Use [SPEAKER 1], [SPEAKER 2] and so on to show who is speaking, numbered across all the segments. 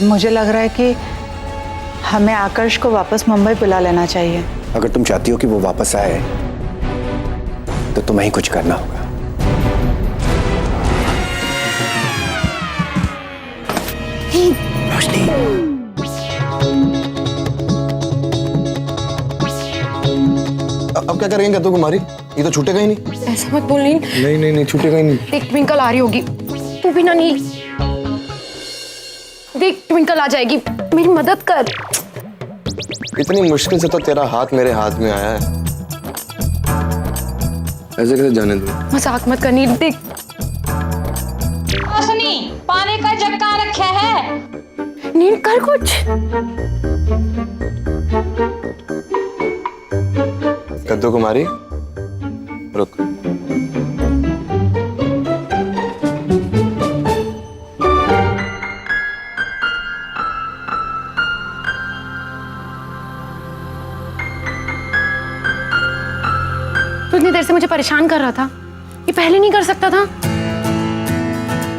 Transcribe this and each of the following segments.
[SPEAKER 1] मुझे लग रहा है कि हमें आकर्ष को वापस मुंबई बुला लेना चाहिए।
[SPEAKER 2] अगर तुम चाहती हो कि वो वापस आए तो तुम्हें ही कुछ करना होगा। रोशनी,
[SPEAKER 3] अब क्या करेंगे तो कुमारी? ये तो छूटेगा ही नहीं।
[SPEAKER 4] ऐसा मत बोल नील।
[SPEAKER 3] नहीं छूटेगा ही नहीं।
[SPEAKER 4] देख ट्विंकल आ रही होगी, तू भी ना नील। देख ट्विंकल आ जाएगी, मेरी मदद कर।
[SPEAKER 3] इतनी मुश्किल से तो तेरा हाथ मेरे हाथ में आया है, ऐसे कैसे जाने दूं?
[SPEAKER 4] मजाक मत कर नील। देख
[SPEAKER 5] रोशनी, पानी का जग कहाँ रखा है?
[SPEAKER 4] नील कर कुछ।
[SPEAKER 3] कद्दू कुमारी रुक।
[SPEAKER 4] तू इतनी देर से मुझे परेशान कर रहा था, ये पहले नहीं कर सकता था।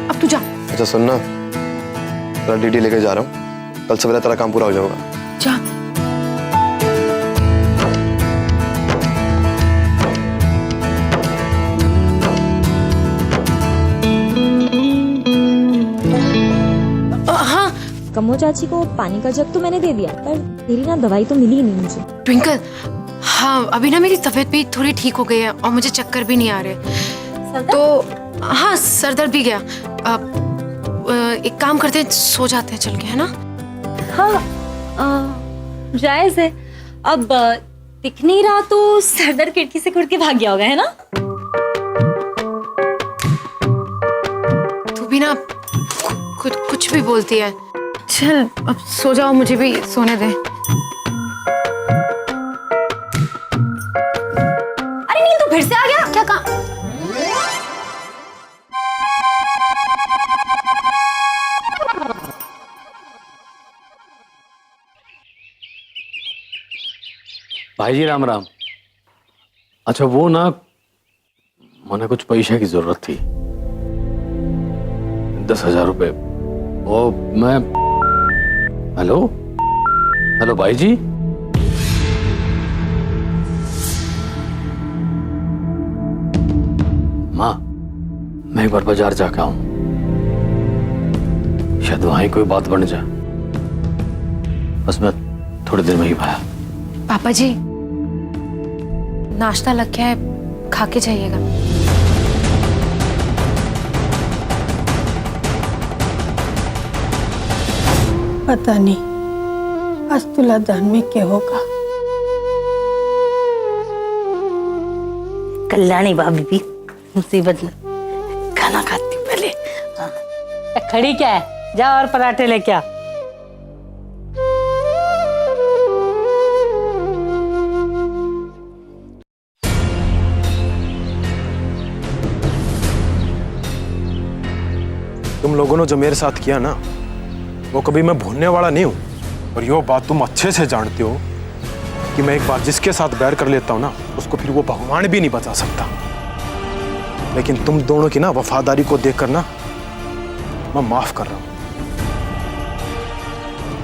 [SPEAKER 4] अब तू जा।
[SPEAKER 3] अच्छा सुनना, तेरा डीडी लेके जा रहा हूँ, कल सवेरे तेरा काम पूरा हो जाएगा।
[SPEAKER 4] जा। हाँ
[SPEAKER 6] कमो चाची को पानी का जग तो मैंने दे दिया, पर तेरी ना दवाई तो मिली ही नहीं मुझे।
[SPEAKER 4] ट्विंकल, हाँ अभी ना मेरी तबीयत भी थोड़ी ठीक हो गई है और मुझे चक्कर भी नहीं आ रहे। तो हाँ सर दर्द भी गया। एक काम करते हैं, सो जाते हैं चल के, है ना?
[SPEAKER 6] हाँ जायज है। अब दिख नहीं रहा तो सरदार खिड़की से कूद के भाग गया होगा, है ना?
[SPEAKER 4] तू भी ना कुछ भी बोलती है। चल अब सो जाओ, मुझे भी सोने दे।
[SPEAKER 6] अरे नील तू फिर से आ गया?
[SPEAKER 4] क्या काम?
[SPEAKER 7] भाई जी राम राम। अच्छा वो ना मैंने कुछ पैसे की जरूरत थी, 10,000 रुपए। वो मैं हेलो भाई जी। माँ मैं एक बार बाजार जाके आऊं, शायद वहां कोई बात बन जाए। बस मैं थोड़ी देर में ही आया।
[SPEAKER 4] पापा जी नाश्ता लग गया है, खा के जाइएगा।
[SPEAKER 8] पता नहीं आज तुला दान में क्या होगा।
[SPEAKER 9] कल्याणी भाभी भी मुसीबत में खाना खाती पहले। हाँ खड़ी क्या है, जा और पराठे लेके आ।
[SPEAKER 10] तुम लोगों ने जो मेरे साथ किया ना, वो कभी मैं भूलने वाला नहीं हूं। और यो बात तुम अच्छे से जानते हो कि मैं एक बार जिसके साथ बैर कर लेता हूं ना, उसको फिर वो भगवान भी नहीं बचा सकता। लेकिन तुम दोनों की ना वफादारी को देखकर ना मैं माफ कर रहा हूं।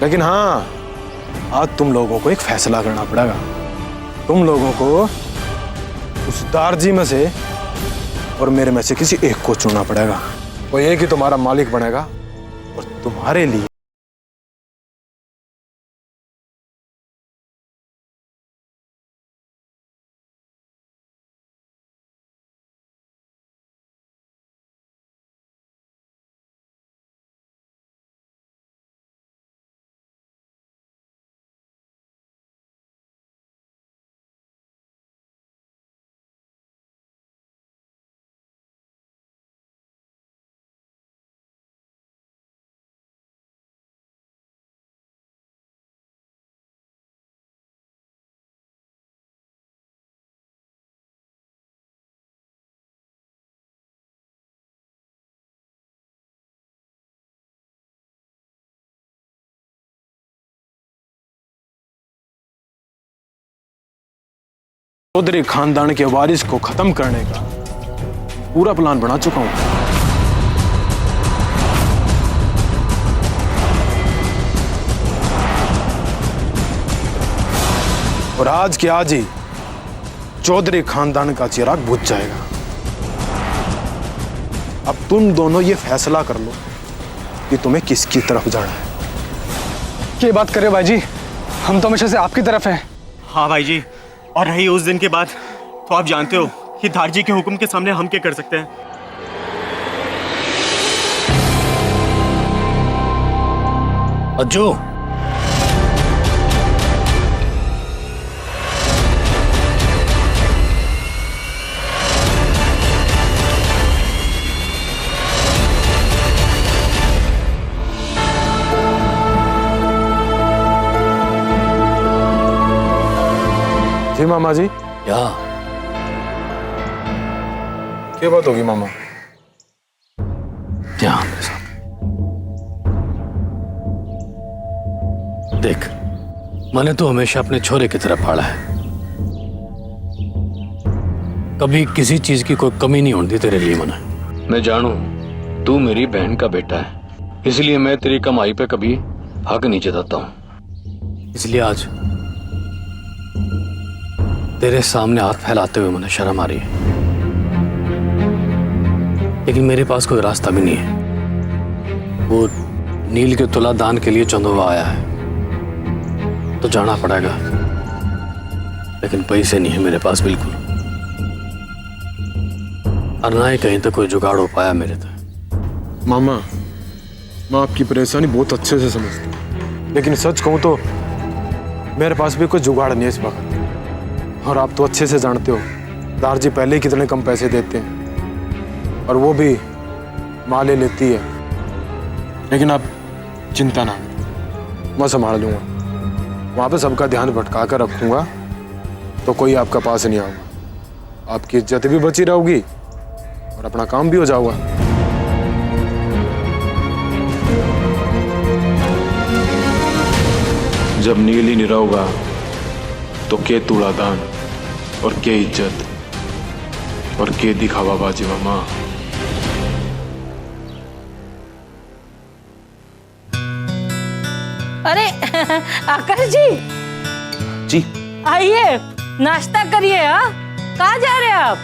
[SPEAKER 10] लेकिन हाँ, आज तुम लोगों को एक फैसला करना पड़ेगा। तुम लोगों को उस दारजी में से और मेरे में से किसी एक को चुनना पड़ेगा। वो एक ही तुम्हारा मालिक बनेगा और तुम्हारे लिए चौधरी खानदान के वारिस को खत्म करने का पूरा प्लान बना चुका हूं। और आज के आज ही चौधरी खानदान का चिराग बुझ जाएगा। अब तुम दोनों ये फैसला कर लो कि तुम्हें किसकी तरफ जाना है।
[SPEAKER 11] क्या बात करे भाई जी, हम तो हमेशा से आपकी तरफ हैं।
[SPEAKER 12] हाँ भाई जी, और रही उस दिन के बाद तो आप जानते हो कि धारजी के हुक्म के सामने हम क्या कर सकते हैं।
[SPEAKER 7] अज्जू,
[SPEAKER 10] जी मामा जी,
[SPEAKER 7] क्या
[SPEAKER 10] क्या बात होगी मामा?
[SPEAKER 7] ध्यान मेरे साथ देख, मैंने तो हमेशा अपने छोरे की तरफ पाला है। कभी किसी चीज की कोई कमी नहीं होती तेरे लिए। मैं जानू तू मेरी बहन का बेटा है, इसलिए मैं तेरी कमाई पे कभी हक नहीं जताता हूं। इसलिए आज तेरे सामने हाथ फैलाते हुए मुझे शर्म आ रही है, लेकिन मेरे पास कोई रास्ता भी नहीं है। वो नील के तुला दान के लिए चंदोवा आया है तो जाना पड़ेगा, लेकिन पैसे नहीं है मेरे पास बिल्कुल, और ना ही कहीं तक कोई जुगाड़ हो पाया मेरे तक।
[SPEAKER 10] मामा, मैं आपकी परेशानी बहुत अच्छे से समझता हूँ, लेकिन सच कहूँ तो मेरे पास भी कोई जुगाड़ नहीं है इस वक्त। और आप तो अच्छे से जानते हो दारजी पहले ही कितने कम पैसे देते हैं, और वो भी माँ ले लेती है। लेकिन आप चिंता ना करें, मैं संभाल लूँगा। वहाँ पे सबका ध्यान भटका कर रखूँगा तो कोई आपका पास नहीं आऊँगा। आपकी इज्जत भी बची रहेगी और अपना काम भी हो जाऊगा।
[SPEAKER 13] जब नील ही नहीं रहोगा तो के तुला दान और के इज्जत और के दिखावा बाजी मामा।
[SPEAKER 9] अरे आकाश जी,
[SPEAKER 3] जी
[SPEAKER 9] आइए नाश्ता करिए। हाँ, कहाँ जा रहे हैं आप?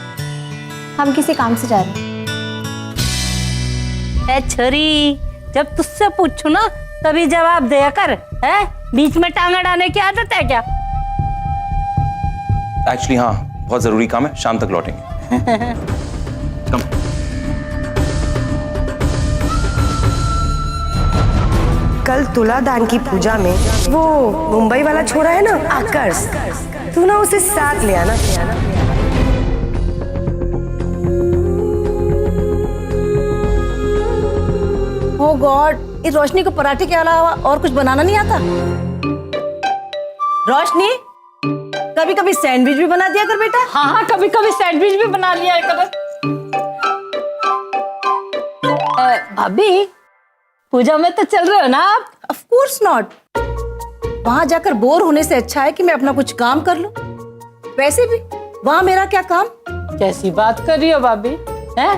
[SPEAKER 6] हम किसी काम से जा रहे हैं।
[SPEAKER 9] ए छोरी, जब तुझसे पूछू ना तभी जवाब दिया कर। है बीच में टांगा डालने की आदत है क्या?
[SPEAKER 3] एक्चुअली हाँ, बहुत जरूरी काम है, शाम तक लौटेंगे। कम।
[SPEAKER 14] कल तुलादान की पूजा में वो मुंबई वाला छोरा है ना आकर्ष, तू ना उसे साथ ले आना।
[SPEAKER 8] ओ गॉड, इस रोशनी को पराठे के अलावा और कुछ बनाना नहीं आता? रोशनी, कभी कभी सैंडविच भी बना दिया कर बेटा।
[SPEAKER 9] हाँ हाँ, कभी कभी सैंडविच भी बना लिया कर। भाभी, पूजा में तो चल रहे हो ना आप?
[SPEAKER 8] Of course not. वहां जाकर बोर होने से अच्छा है कि मैं अपना कुछ काम कर लूं। वैसे भी वहां मेरा क्या काम?
[SPEAKER 9] कैसी बात कर रही हो भाभी? हैं?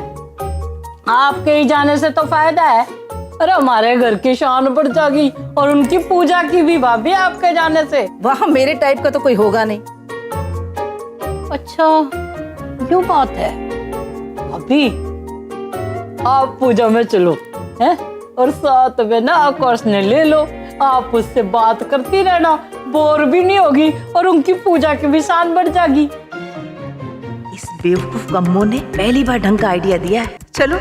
[SPEAKER 9] आपके ही जाने से तो फायदा है। अरे हमारे घर की शान बढ़ जाएगी और उनकी पूजा की भी भाभी आपके जाने से।
[SPEAKER 8] वहां मेरे टाइप का तो कोई होगा नहीं।
[SPEAKER 9] अच्छा, यूं बात है। भाभी, आप पूजा में चलो, हैं? और साथ में ना आकाश ने ले लो। आप उससे बात करती रहना, बोर भी नहीं होगी और उनकी पूजा की भी शान बढ़ जाएगी।
[SPEAKER 14] इस बेवकूफ कम्मो ने पहली बार ढंग का आइडिया दिया है। चलो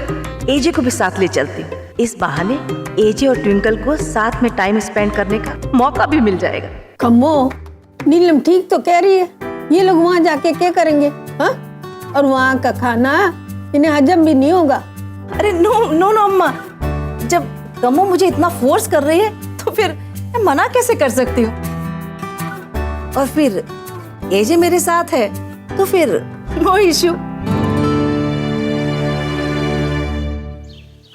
[SPEAKER 14] एजे को भी साथ ले चलती हूँ। इस बहाने एजे और ट्विंकल को साथ में टाइम स्पेंड करने का मौका भी मिल जाएगा।
[SPEAKER 8] कम्मो, नीलम ठीक तो कह रही है। ये लोग वहाँ जाके क्या करेंगे? हाँ? और वहाँ का खाना इन्हें हजम भी नहीं होगा।
[SPEAKER 14] अरे नो नो नो अम्मा, जब कम्मो मुझे इतना फोर्स कर रही है तो फिर मैं मना कैसे कर सकती हूँ? और फिर एजे मेरे साथ है तो फिर नो इश्यू।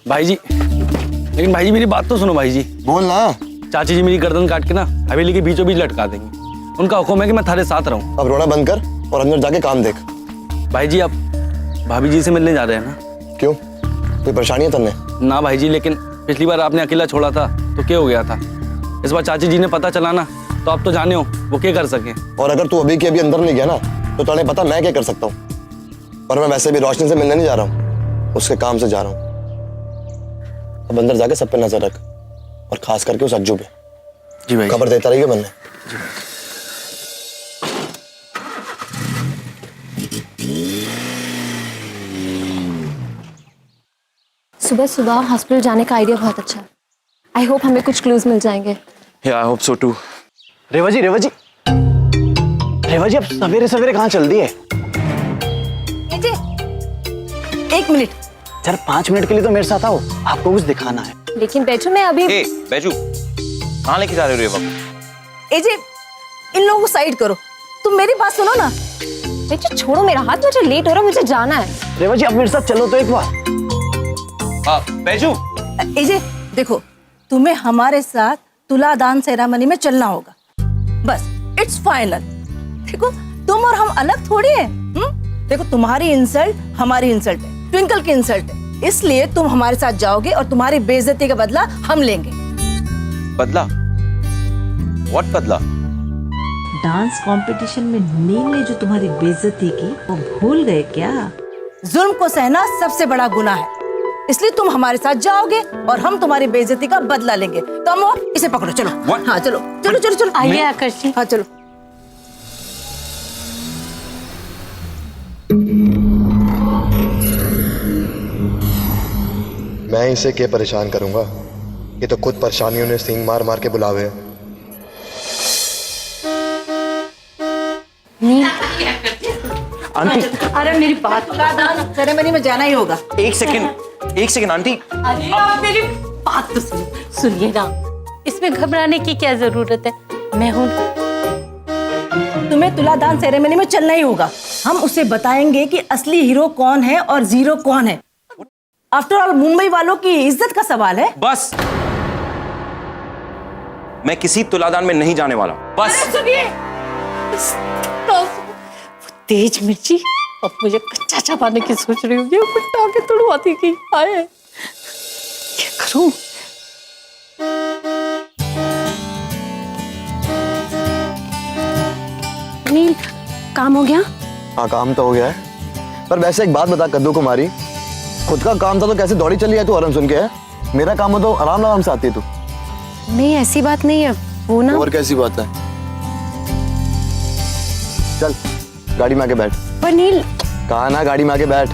[SPEAKER 11] भाई जी, लेकिन भाई जी मेरी बात तो सुनो भाई जी।
[SPEAKER 3] बोल ना।
[SPEAKER 11] चाची जी मेरी गर्दन काट के ना हवेली के बीचों बीच लटका देंगी। उनका हुक्म है कि मैं थारे साथ रहूं।
[SPEAKER 3] अब रोना बंद कर और अंदर जाके काम देख।
[SPEAKER 11] भाई जी, आप भाभी जी से मिलने जा रहे हैं ना?
[SPEAKER 3] क्यों, कोई परेशानी है तुमने?
[SPEAKER 11] ना भाई जी, लेकिन पिछली बार आपने अकेला छोड़ा था तो क्या हो गया था? इस बार चाची जी ने पता चला ना तो आप तो जाने हो वो क्या कर सके।
[SPEAKER 3] और अगर तू अभी के अभी अंदर नहीं गया ना तो तुझे पता मैं क्या कर सकता हूँ। और मैं वैसे भी रोशनी से मिलने नहीं जा रहा हूँ, उसके काम से जा रहा हूँ। अब अंदर जाके सब पे नजर रख और खास करके उस अज्जू पे।
[SPEAKER 11] जी भाई।
[SPEAKER 3] खबर देता रहिएगा बनने।
[SPEAKER 6] सुबह सुबह हॉस्पिटल जाने का आइडिया बहुत अच्छा है। आई होप हमें कुछ क्लूज मिल जाएंगे।
[SPEAKER 11] I hope so to.
[SPEAKER 2] रेवा जी अब सवेरे सवेरे कहाँ चल दिए?
[SPEAKER 14] एक मिनट।
[SPEAKER 2] सर 5 मिनट के लिए तो मेरे साथ आओ, आपको कुछ दिखाना है।
[SPEAKER 6] लेकिन बैजू मैं अभी
[SPEAKER 11] बैजू कहाँ लेके जा रहे हो रेवा को?
[SPEAKER 14] एजे इन लोगों को साइड करो, तुम मेरी बात सुनो ना।
[SPEAKER 6] बैजू छोड़ो मेरा हाथ, मुझे लेट हो रहा है, मुझे जाना है।
[SPEAKER 2] रेवा जी अब मेरे साथ चलो तो एक बार।
[SPEAKER 11] बैजू
[SPEAKER 14] एजे देखो, तुम्हें हमारे साथ तुलादान सेरेमनी में चलना होगा, बस इट्स फाइनल। देखो तुम और हम अलग थोड़ी हैं। देखो तुम्हारी इंसल्ट हमारी इंसल्ट है, ट्विंकल की इंसल्ट है, इसलिए तुम हमारे साथ जाओगे और तुम्हारी बेइज्जती का बदला हम लेंगे।
[SPEAKER 11] बदला? व्हाट बदला?
[SPEAKER 15] डांस कंपटीशन में नील ने जो तुम्हारी बेइज्जती की वो भूल गए क्या?
[SPEAKER 14] जुल्म को सहना सबसे बड़ा गुनाह है, इसलिए तुम हमारे साथ जाओगे और हम तुम्हारी बेइज्जती का बदला लेंगे। कमो इसे पकड़ो, चलो। हाँ चलो चलो चलो चलो।
[SPEAKER 6] आइए आकाश जी।
[SPEAKER 14] हाँ चलो।
[SPEAKER 3] मैं इसे क्या परेशान करूंगा, ये तो खुद परेशानियों ने सींग मार मार के बुलावे हैं।
[SPEAKER 2] आंटी
[SPEAKER 14] अरे मेरी बात, तुलादान सेरेमनी में जाना ही होगा।
[SPEAKER 11] एक सेकंड आंटी।
[SPEAKER 9] अरे आप मेरी बात तो सुनिए ना, इसमें घबराने की क्या जरूरत है, मैं हूँ।
[SPEAKER 14] तुम्हें तुलादान सेरेमनी में चलना ही होगा। हम उसे बताएंगे कि असली हीरो कौन है और जीरो कौन है। आफ्टर ऑल मुंबई वालों की इज्जत का सवाल है।
[SPEAKER 11] बस मैं किसी तुलादान में नहीं जाने वाला, बस।
[SPEAKER 9] सुनिए, तेज मिर्ची अब मुझे कच्चा चबाने की सोच रही होगी, उल्टा के तुड़वाती की आए। क्या करूं?
[SPEAKER 6] नील काम हो गया?
[SPEAKER 3] हाँ काम तो हो गया है, पर वैसे एक बात बता कद्दू कुमारी, खुद का काम था तो कैसे दौड़ी चली है तू आराम सुन के? है मेरा काम हो तो आराम से आती है तू।
[SPEAKER 6] नहीं ऐसी बात नहीं है, वो ना।
[SPEAKER 3] और कैसी बात है? चल गाड़ी में आके बैठ।
[SPEAKER 6] पर नील।
[SPEAKER 3] कहा ना गाड़ी में आके बैठ।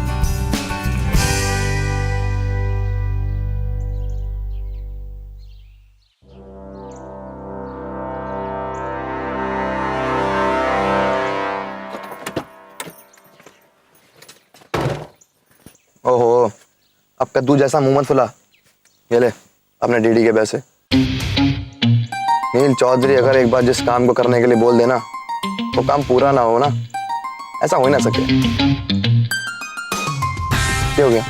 [SPEAKER 3] ओहो, अब कद्दू जैसा मुंह मत फुला। ये ले अपने डीडी के पैसे। नील चौधरी अगर एक बार जिस काम को करने के लिए बोल देना वो काम पूरा ना हो ना, ऐसा हो ही ना सके। क्या हो गया?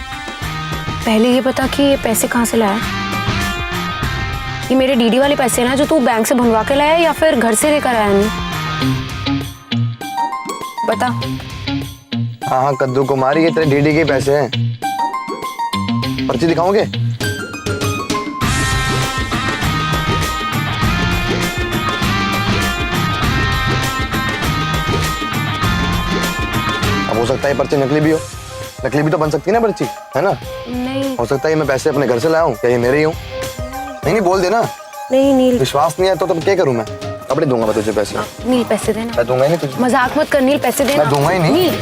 [SPEAKER 6] पहले ये बता कि ये पैसे कहाँ से लाया? ये मेरे डीडी वाले पैसे हैं ना, जो तू बैंक से भरवा के लाया या फिर घर से लेकर आया? नहीं बता।
[SPEAKER 3] हाँ कद्दू कुमारी, ये तेरे डीडी के पैसे हैं। पर्ची दिखाओगे? अब हो सकता है पर्ची नकली भी हो, नकली भी तो बन सकती है ना पर्ची, है ना?
[SPEAKER 6] नहीं
[SPEAKER 3] हो सकता है मैं पैसे अपने घर से लाया हूँ, क्या ये मेरे ही हूँ? नहीं बोल देना।
[SPEAKER 6] नहीं नील,
[SPEAKER 3] विश्वास नहीं है तो क्या करूँ मैं? कपड़े दूंगा मैं तुझे पैसे।
[SPEAKER 6] नील पैसे देना।
[SPEAKER 3] मैं दूंगा ही नहीं तुझे।
[SPEAKER 6] मजाक मत कर नील, पैसे देना।
[SPEAKER 3] मैं दूंगा ही नहीं।
[SPEAKER 6] नील।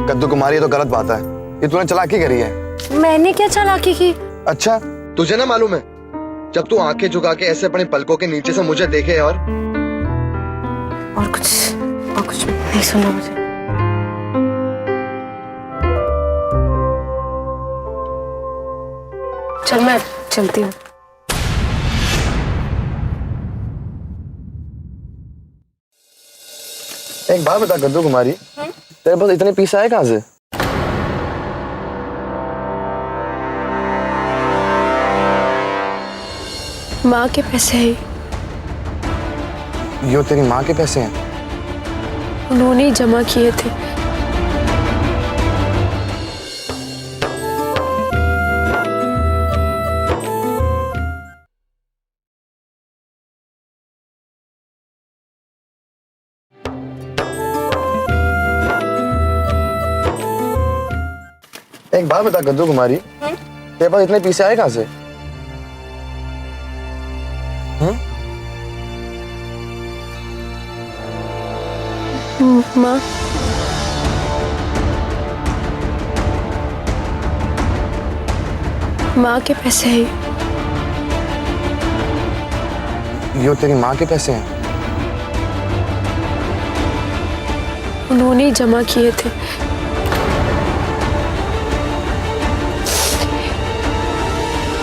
[SPEAKER 3] कद्दू कुमारी, ये तो गलत बात है, ये तूने चालाकी करी है।
[SPEAKER 6] मैंने क्या चालाकी की?
[SPEAKER 3] अच्छा तुझे ना मालूम है, जब तू आंखें झुका के ऐसे अपने पलकों के नीचे से मुझे देखे और
[SPEAKER 6] कुछ नहीं सुना मुझे। चल मैं चलती हूँ।
[SPEAKER 3] एक बात बता कद्दू कुमारी, तेरे पास इतने पैसे आए कहाँ से?
[SPEAKER 6] माँ के पैसे हैं।
[SPEAKER 3] यो तेरी माँ के पैसे हैं?
[SPEAKER 6] उन्होंने ही जमा किए थे।
[SPEAKER 3] एक बात बता कद्दू कुमारी, तेरे पास इतने पैसे आए कहाँ से?
[SPEAKER 6] माँ, माँ के पैसे हैं।
[SPEAKER 3] यो तेरी माँ के पैसे हैं?
[SPEAKER 6] उन्होंने ही जमा किए थे।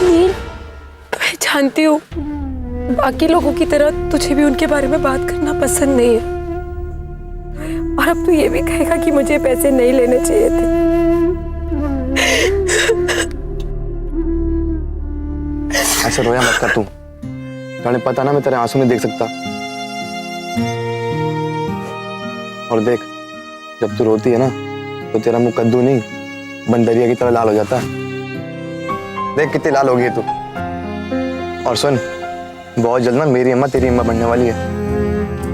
[SPEAKER 6] नील, मैं जानती हूँ बाकी लोगों की तरह तुझे भी उनके बारे में बात करना पसंद नहीं है, और अब तू ये भी कहेगा कि मुझे पैसे नहीं लेने चाहिए थे।
[SPEAKER 3] ऐसे रोया मत कर तू, तुझे पता ना मैं तेरे आंसू नहीं देख सकता। और देख, जब तू रोती है ना तो तेरा मुंह कद्दू नहीं बंदरिया की तरह लाल हो जाता है। देख कितनी लाल हो गई है तू। और सुन, बहुत जल्द ना मेरी अम्मा तेरी अम्मा बनने वाली है,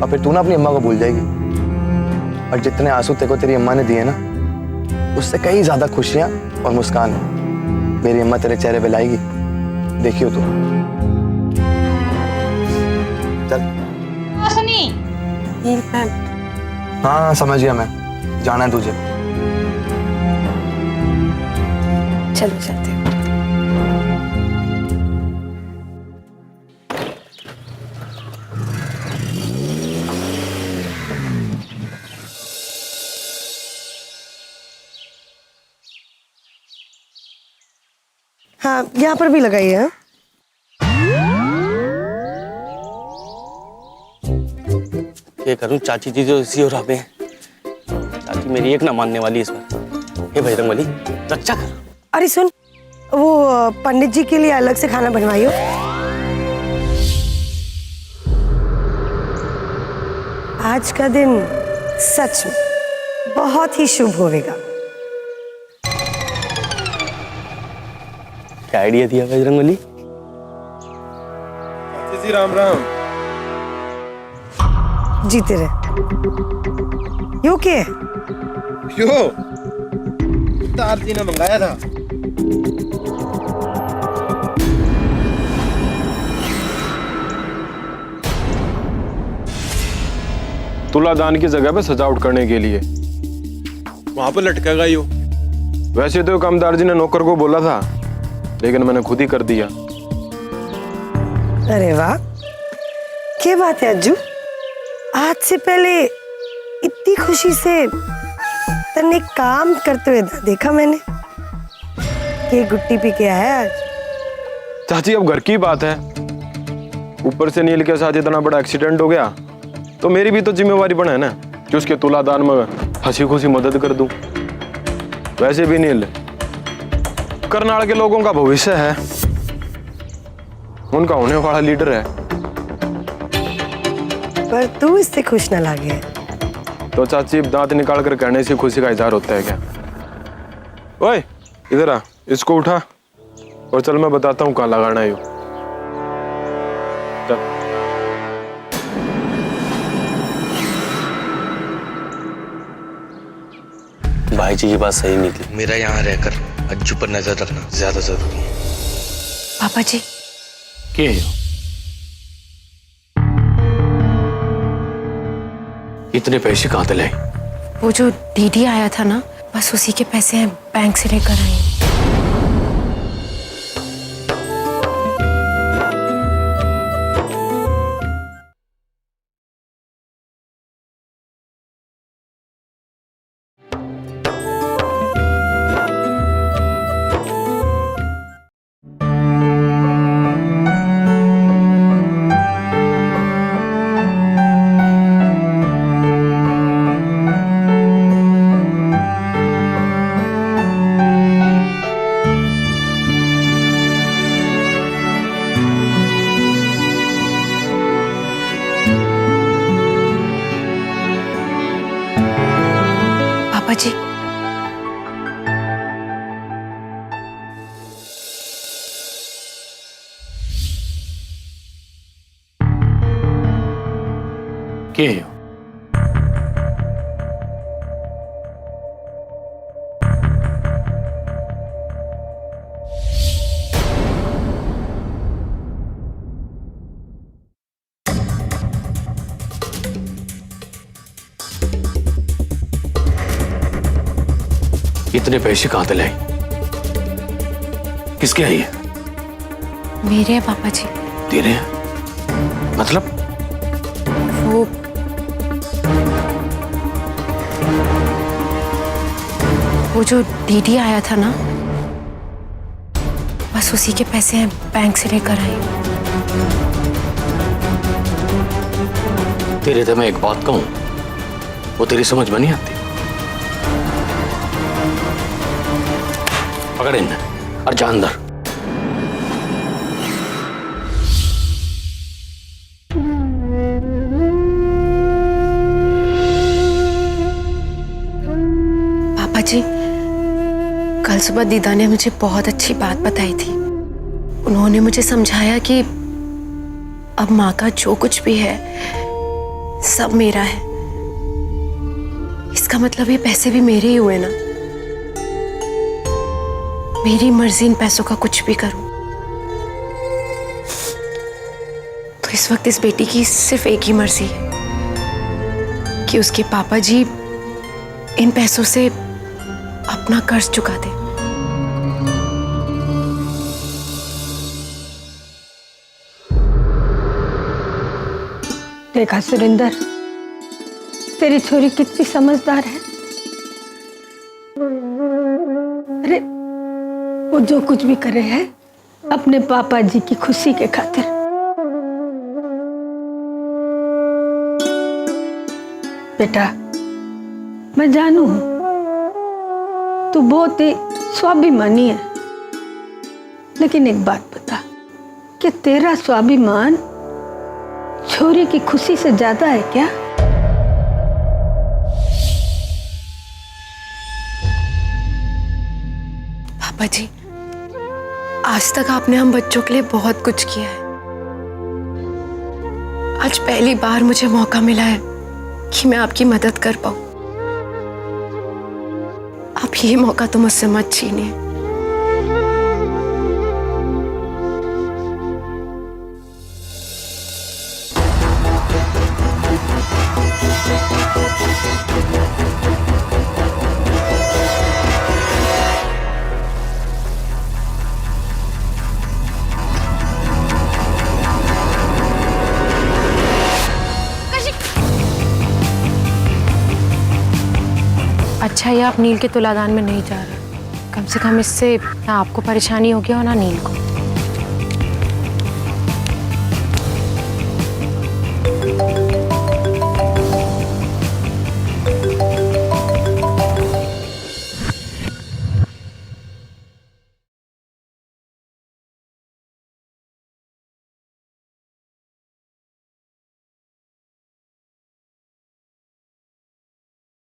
[SPEAKER 3] और फिर तू ना अपनी अम्मा को भूल जाएगी। और जितने आंसू तेरे को तेरी अम्मा ने दिए ना, उससे कई ज्यादा खुशियां और मुस्कान मेरी अम्मा तेरे चेहरे पे लाएगी। देखियो तू। चल। हाँ समझ गया मैं, जाना है तुझे।
[SPEAKER 6] चलो चलते हैं।
[SPEAKER 16] हाँ, यहाँ पर भी लगाइए। हाँ,
[SPEAKER 11] ये करूं, चाची जी जो इसी हो रहा है। चाची मेरी एक ना मानने वाली इस बार। हे बजरंग बली, अच्छा कर।
[SPEAKER 16] अरे सुन, वो पंडित जी के लिए अलग से खाना बनवाइयो। आज का दिन सच में बहुत ही शुभ होगा।
[SPEAKER 11] क्या आइडिया दिया बजरंग बली?
[SPEAKER 10] जी राम राम।
[SPEAKER 16] जीते रहे। यो के?
[SPEAKER 10] क्यों? तार जी ने मंगाया था। तुलादान की जगह पे सजावट करने के लिए वहां पर लटकेगा यो। वैसे तो कामदार जी ने नौकर को बोला था, लेकिन मैंने खुद ही कर दिया।
[SPEAKER 16] अरे वाह, क्या बात है अज्जू, आज से पहले इतनी खुशी से तन्ने काम करते हुए देखा मैंने। ये गुट्टी पी के आया आज।
[SPEAKER 10] चाची अब घर की बात है, ऊपर से नील के साथ इतना बड़ा एक्सीडेंट हो गया, तो मेरी भी तो जिम्मेवारी बने ना कि उसके तुलादान में हंसी खुशी मदद कर दूं। वैसे भी नील करनाल के लोगों का भविष्य है, उनका होने वाला लीडर है।
[SPEAKER 16] पर तू इससे खुश न लगे
[SPEAKER 10] तो चाची दांत निकाल कर कहने से खुशी का इजहार होता है क्या? ओए इधर आ, इसको उठा और चल मैं बताता हूँ कहाँ लगाना है। चल।
[SPEAKER 11] भाई जी की बात सही निकली।
[SPEAKER 3] मेरा यहाँ रहकर अज्जू पर नजर रखना ज्यादा जरूरी है।
[SPEAKER 6] पापा जी,
[SPEAKER 7] क्या है? इतने पैसे कहाँ से लाए?
[SPEAKER 6] वो जो डीडी आया था ना, बस उसी के पैसे हैं, बैंक से लेकर आई हूँ।
[SPEAKER 4] जी।
[SPEAKER 7] के हो? इतने पैसे कहां से लाई? किसके आई है?
[SPEAKER 4] मेरे हैं पापा जी।
[SPEAKER 7] तेरे हैं? मतलब?
[SPEAKER 4] वो जो डीडी आया था ना, बस उसी के पैसे हैं, बैंक से लेकर आई।
[SPEAKER 7] तेरे तो मैं एक बात कहूं, वो तेरी समझ में नहीं आती। पकड़ इन्हें और जा अंदर।
[SPEAKER 4] पापा जी, कल सुबह दीदा ने मुझे बहुत अच्छी बात बताई थी। उन्होंने मुझे समझाया कि अब माँ का जो कुछ भी है सब मेरा है। इसका मतलब ये पैसे भी मेरे ही हुए ना। मेरी मर्जी इन पैसों का कुछ भी करूं। तो इस वक्त इस बेटी की सिर्फ एक ही मर्जी है कि उसके पापा जी इन पैसों से अपना कर्ज चुका दे।
[SPEAKER 8] देखा सुरेंद्र, तेरी छोरी कितनी समझदार है। अरे वो जो कुछ भी करे है अपने पापा जी की खुशी के खातिर। बेटा, मैं जानू हूं तू बहुत ही स्वाभिमानी है, लेकिन एक बात बता कि तेरा स्वाभिमान छोरी की खुशी से ज्यादा है क्या?
[SPEAKER 4] पापा जी, आज तक आपने हम बच्चों के लिए बहुत कुछ किया है। आज पहली बार मुझे मौका मिला है कि मैं आपकी मदद कर पाऊं। आप ये मौका तो मुझसे मत छीनिए। अच्छा, ये आप नील के तुलादान में नहीं जा रहे। कम से कम इससे ना आपको परेशानी होगी और ना नील को।